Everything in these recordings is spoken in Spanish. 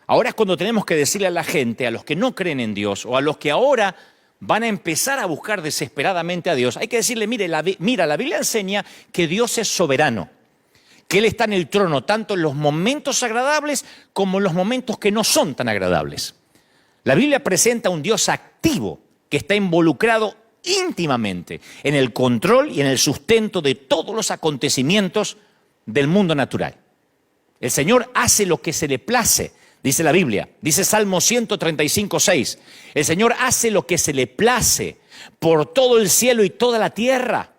Ahora es cuando tenemos que decirle a la gente, a los que no creen en Dios o a los que ahora van a empezar a buscar desesperadamente a Dios, hay que decirle, mira, la Biblia enseña que Dios es soberano, que Él está en el trono tanto en los momentos agradables como en los momentos que no son tan agradables. La Biblia presenta un Dios activo que está involucrado íntimamente en el control y en el sustento de todos los acontecimientos del mundo natural. El Señor hace lo que se le place, dice la Biblia, dice Salmo 135:6. El Señor hace lo que se le place por todo el cielo y toda la tierra,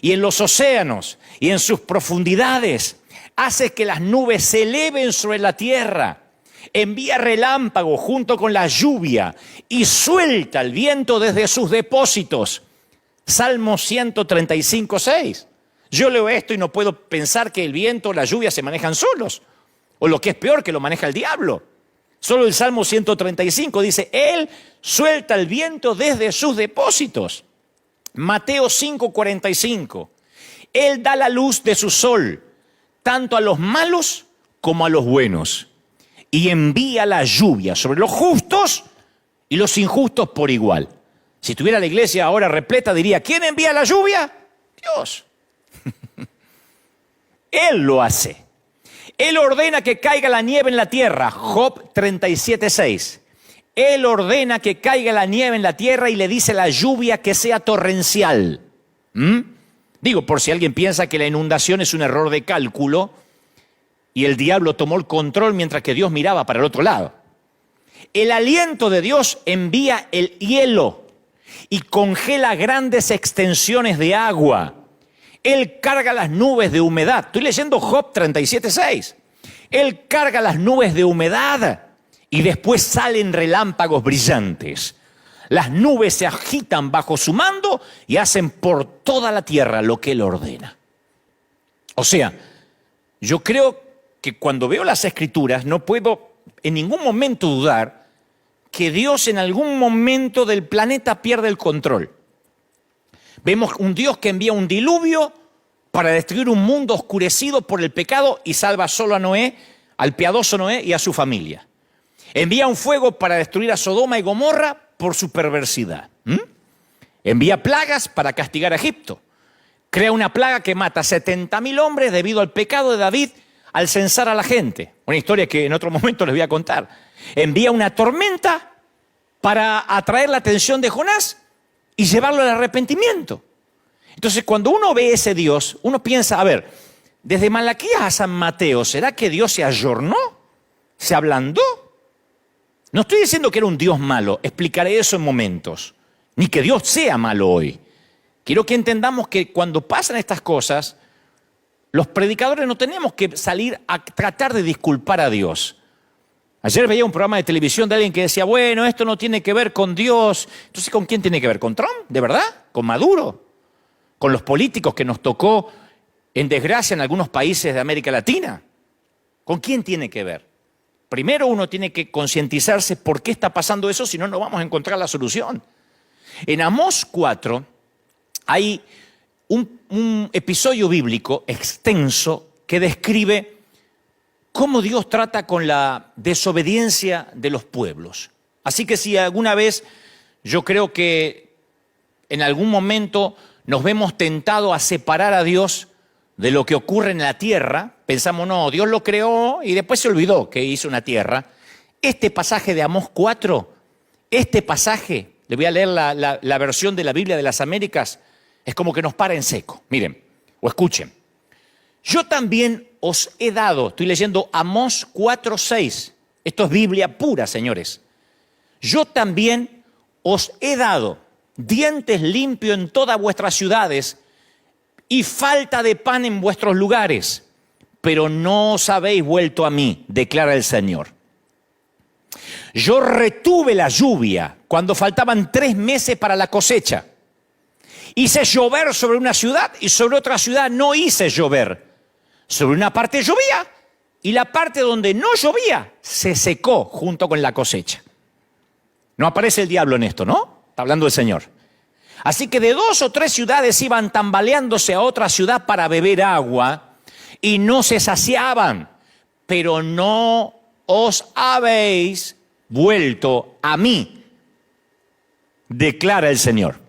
y en los océanos y en sus profundidades. Hace que las nubes se eleven sobre la tierra. Envía relámpagos junto con la lluvia y suelta el viento desde sus depósitos. Salmo 135:6. Yo leo esto y no puedo pensar que el viento o la lluvia se manejan solos, o lo que es peor, que lo maneja el diablo. Solo el Salmo 135 dice, Él suelta el viento desde sus depósitos. Mateo 5:45. Él da la luz de su sol, tanto a los malos como a los buenos, y envía la lluvia sobre los justos y los injustos por igual. Si tuviera la iglesia ahora repleta, diría, ¿quién envía la lluvia? Dios. Él lo hace. Él ordena que caiga la nieve en la tierra. Job 37:6. Él ordena que caiga la nieve en la tierra y le dice a la lluvia que sea torrencial. Digo, por si alguien piensa que la inundación es un error de cálculo y el diablo tomó el control mientras que Dios miraba para el otro lado. El aliento de Dios envía el hielo y congela grandes extensiones de agua. Él carga las nubes de humedad. Estoy leyendo Job 37:6. Él carga las nubes de humedad y después salen relámpagos brillantes. Las nubes se agitan bajo su mando y hacen por toda la tierra lo que Él ordena. O sea, yo creo que cuando veo las Escrituras no puedo en ningún momento dudar que Dios en algún momento del planeta pierde el control. Vemos un Dios que envía un diluvio para destruir un mundo oscurecido por el pecado y salva solo a Noé, al piadoso Noé y a su familia. Envía un fuego para destruir a Sodoma y Gomorra por su perversidad. Envía plagas para castigar a Egipto. Crea una plaga que mata a 70.000 hombres debido al pecado de David al censar a la gente. Una historia que en otro momento les voy a contar. Envía una tormenta para atraer la atención de Jonás y llevarlo al arrepentimiento. Entonces, cuando uno ve ese Dios, uno piensa, a ver, desde Malaquías a San Mateo, ¿será que Dios se ayornó? ¿Se ablandó? No estoy diciendo que era un Dios malo, explicaré eso en momentos, ni que Dios sea malo hoy. Quiero que entendamos que cuando pasan estas cosas, los predicadores no tenemos que salir a tratar de disculpar a Dios. Ayer veía un programa de televisión de alguien que decía, bueno, esto no tiene que ver con Dios. Entonces, ¿con quién tiene que ver? ¿Con Trump? ¿De verdad? ¿Con Maduro? ¿Con los políticos que nos tocó en desgracia en algunos países de América Latina? ¿Con quién tiene que ver? Primero uno tiene que concientizarse por qué está pasando eso, si no, no vamos a encontrar la solución. En Amós 4 hay un episodio bíblico extenso que describe cómo Dios trata con la desobediencia de los pueblos. Así que si alguna vez yo creo que en algún momento nos vemos tentados a separar a Dios de lo que ocurre en la tierra, pensamos, no, Dios lo creó y después se olvidó que hizo una tierra. Este pasaje de Amós 4, este pasaje, le voy a leer la versión de la Biblia de las Américas, es como que nos para en seco. Miren, o escuchen. Yo también os he dado, estoy leyendo Amós 4:6. Esto es Biblia pura, señores. Yo también os he dado dientes limpios en todas vuestras ciudades y falta de pan en vuestros lugares, pero no os habéis vuelto a mí, declara el Señor. Yo retuve la lluvia cuando faltaban 3 meses para la cosecha. Hice llover sobre una ciudad y sobre otra ciudad no hice llover. Sobre una parte llovía y la parte donde no llovía se secó junto con la cosecha. No aparece el diablo en esto, ¿no? Está hablando el Señor. Así que de 2 o 3 ciudades iban tambaleándose a otra ciudad para beber agua y no se saciaban, pero no os habéis vuelto a mí, declara el Señor.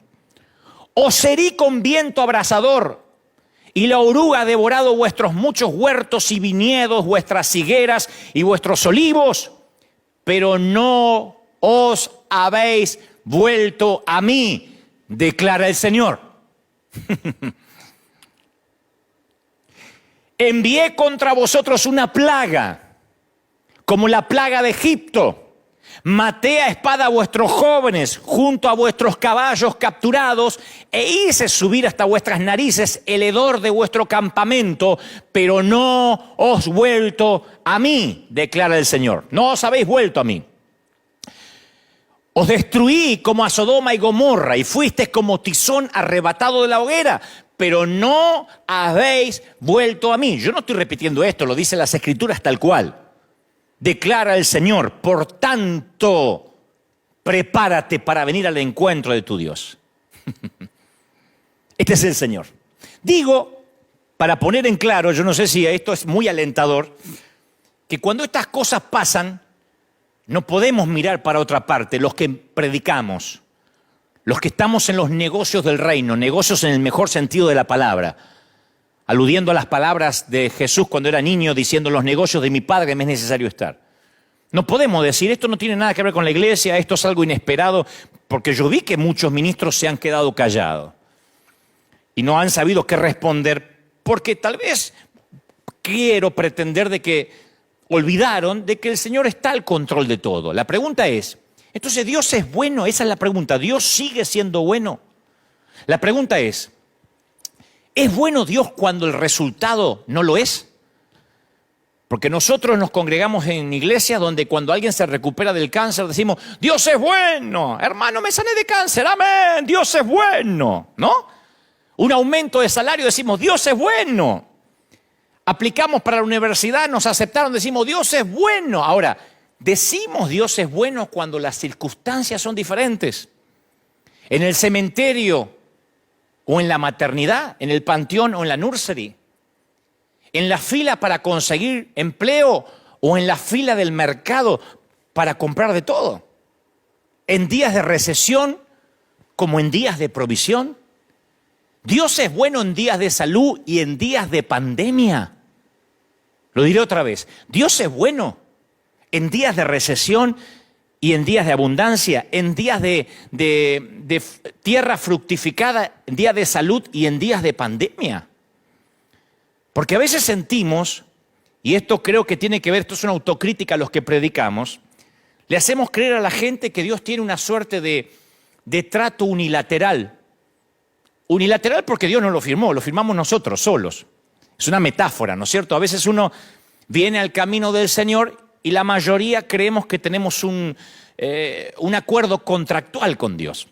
Os herí con viento abrasador, y la oruga ha devorado vuestros muchos huertos y viñedos, vuestras higueras y vuestros olivos, pero no os habéis vuelto a mí, declara el Señor. Envié contra vosotros una plaga, como la plaga de Egipto. Maté a espada a vuestros jóvenes, junto a vuestros caballos capturados, e hice subir hasta vuestras narices el hedor de vuestro campamento, pero no os vuelto a mí, declara el Señor. No os habéis vuelto a mí. Os destruí como a Sodoma y Gomorra, y fuisteis como tizón arrebatado de la hoguera, pero no habéis vuelto a mí. Yo no estoy repitiendo esto, lo dicen las Escrituras tal cual. Declara el Señor, por tanto, prepárate para venir al encuentro de tu Dios. Este es el Señor. Digo, para poner en claro, yo no sé si esto es muy alentador, que cuando estas cosas pasan, no podemos mirar para otra parte, los que predicamos, los que estamos en los negocios del reino, negocios en el mejor sentido de la palabra, aludiendo a las palabras de Jesús cuando era niño, diciendo: los negocios de mi Padre me es necesario estar. No podemos decir, esto no tiene nada que ver con la iglesia, esto es algo inesperado, porque yo vi que muchos ministros se han quedado callados y no han sabido qué responder, porque tal vez quiero pretender de que olvidaron de que el Señor está al control de todo. La pregunta es, entonces ¿Dios es bueno? Esa es la pregunta. ¿Dios sigue siendo bueno? La pregunta ¿es bueno Dios cuando el resultado no lo es? Porque nosotros nos congregamos en iglesias donde cuando alguien se recupera del cáncer decimos: Dios es bueno, hermano, me sané de cáncer, amén, Dios es bueno, ¿no? Un aumento de salario, decimos: Dios es bueno. Aplicamos para la universidad, nos aceptaron, decimos: Dios es bueno. Ahora, decimos Dios es bueno cuando las circunstancias son diferentes. En el cementerio, o en la maternidad, en el panteón o en la nursery, en la fila para conseguir empleo o en la fila del mercado para comprar de todo, en días de recesión como en días de provisión. Dios es bueno en días de salud y en días de pandemia. Lo diré otra vez, Dios es bueno en días de recesión y en días de abundancia, en días de tierra fructificada, en días de salud y en días de pandemia. Porque a veces sentimos, y esto creo que tiene que ver, esto es una autocrítica a los que predicamos, le hacemos creer a la gente que Dios tiene una suerte de trato unilateral. Unilateral porque Dios no lo firmó, lo firmamos nosotros solos. Es una metáfora, ¿no es cierto? A veces uno viene al camino del Señor y la mayoría creemos que tenemos un acuerdo contractual con Dios,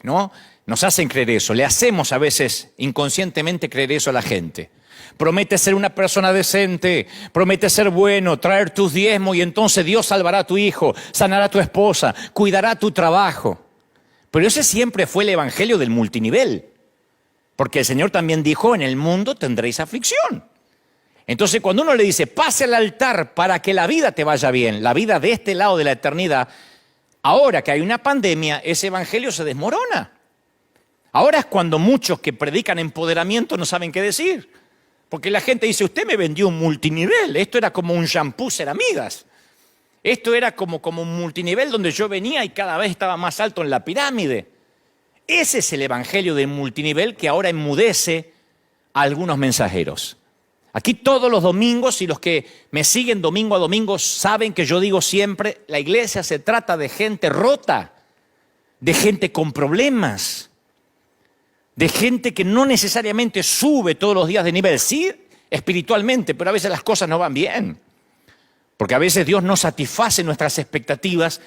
¿no? Nos hacen creer eso, le hacemos a veces inconscientemente creer eso a la gente. Promete ser una persona decente, promete ser bueno, traer tus diezmos y entonces Dios salvará a tu hijo, sanará a tu esposa, cuidará tu trabajo. Pero ese siempre fue el evangelio del multinivel, porque el Señor también dijo: en el mundo tendréis aflicción. Entonces cuando uno le dice: pase al altar para que la vida te vaya bien, la vida de este lado de la eternidad, ahora que hay una pandemia, ese evangelio se desmorona. Ahora es cuando muchos que predican empoderamiento no saben qué decir. Porque la gente dice: usted me vendió un multinivel, esto era como un shampoo Ceramidas. Esto era como un multinivel donde yo venía y cada vez estaba más alto en la pirámide. Ese es el evangelio del multinivel que ahora enmudece a algunos mensajeros. Aquí todos los domingos, y los que me siguen domingo a domingo saben que yo digo siempre: la iglesia se trata de gente rota, de gente con problemas, de gente que no necesariamente sube todos los días de nivel, sí espiritualmente, pero a veces las cosas no van bien. Porque a veces Dios no satisface nuestras expectativas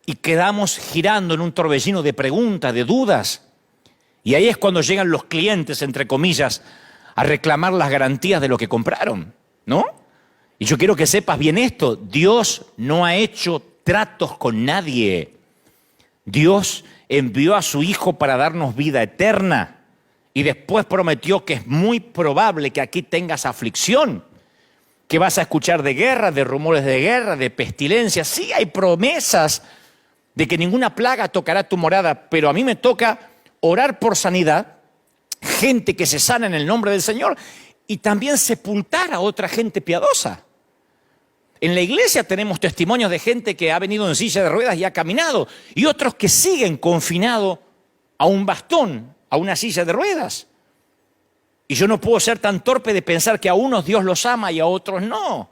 y quedamos girando en un torbellino de preguntas, de dudas. Y ahí es cuando llegan los clientes, entre comillas, a reclamar las garantías de lo que compraron, ¿no? Y yo quiero que sepas bien esto: Dios no ha hecho tratos con nadie. Dios envió a su Hijo para darnos vida eterna y después prometió que es muy probable que aquí tengas aflicción. que vas a escuchar de guerra, de rumores de guerra, de pestilencia. Sí, hay promesas de que ninguna plaga tocará tu morada, pero a mí me toca orar por sanidad, gente que se sana en el nombre del Señor, y también sepultar a otra gente piadosa. En la iglesia tenemos testimonios de gente que ha venido en silla de ruedas y ha caminado, y otros que siguen confinados a un bastón, a una silla de ruedas. Y yo no puedo ser tan torpe de pensar que a unos Dios los ama y a otros no.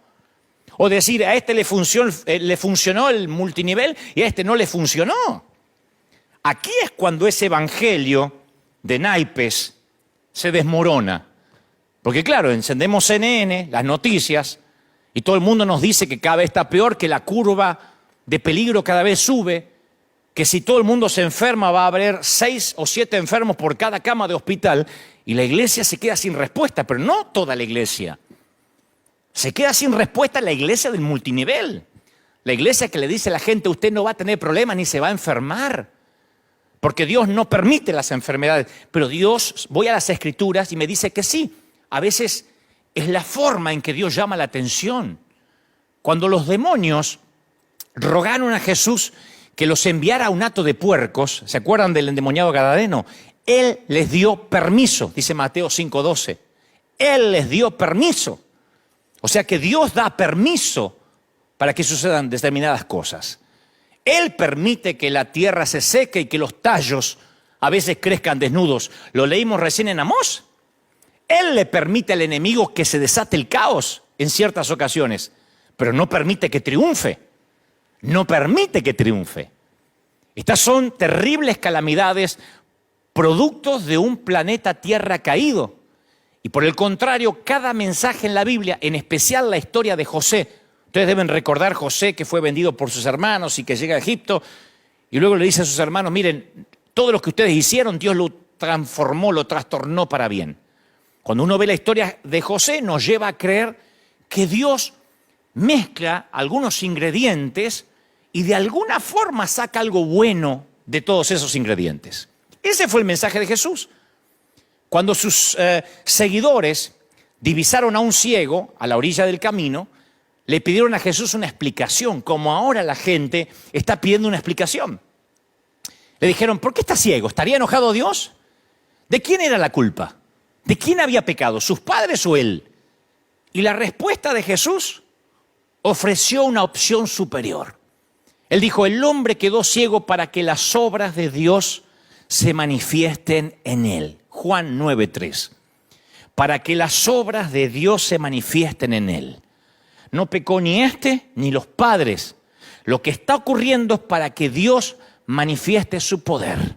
O decir, a este le funcionó el multinivel y a este no le funcionó. Aquí es cuando ese evangelio de naipes se desmorona. Porque claro, encendemos CNN, las noticias, y todo el mundo nos dice que cada vez está peor, que la curva de peligro cada vez sube, que si todo el mundo se enferma va a haber 6 o 7 enfermos por cada cama de hospital, y la iglesia se queda sin respuesta, pero no toda la iglesia. Se queda sin respuesta la iglesia del multinivel. La iglesia que le dice a la gente, usted no va a tener problemas ni se va a enfermar. Porque Dios no permite las enfermedades. Pero Dios, voy a las Escrituras y me dice que sí. A veces es la forma en que Dios llama la atención. Cuando los demonios rogaron a Jesús que los enviara a un hato de puercos, ¿se acuerdan del endemoniado gadareno? Él les dio permiso, dice Mateo 5:12. Él les dio permiso. O sea que Dios da permiso para que sucedan determinadas cosas. Él permite que la tierra se seque y que los tallos a veces crezcan desnudos. Lo leímos recién en Amós. Él le permite al enemigo que se desate el caos en ciertas ocasiones, pero no permite que triunfe. No permite que triunfe. Estas son terribles calamidades, productos de un planeta Tierra caído. Y por el contrario, cada mensaje en la Biblia, en especial la historia de José, ustedes deben recordar José que fue vendido por sus hermanos y que llega a Egipto, y luego le dice a sus hermanos, miren, todo lo que ustedes hicieron, Dios lo transformó, lo trastornó para bien. Cuando uno ve la historia de José, nos lleva a creer que Dios mezcla algunos ingredientes y de alguna forma saca algo bueno de todos esos ingredientes. Ese fue el mensaje de Jesús. Cuando sus seguidores divisaron a un ciego a la orilla del camino, le pidieron a Jesús una explicación, como ahora la gente está pidiendo una explicación. Le dijeron, ¿por qué está ciego? ¿Estaría enojado Dios? ¿De quién era la culpa? ¿De quién había pecado? ¿Sus padres o él? Y la respuesta de Jesús ofreció una opción superior. Él dijo, el hombre quedó ciego para que las obras de Dios se manifiesten en él. Juan 9:3. Para que las obras de Dios se manifiesten en él. No pecó ni este ni los padres. Lo que está ocurriendo es para que Dios manifieste su poder.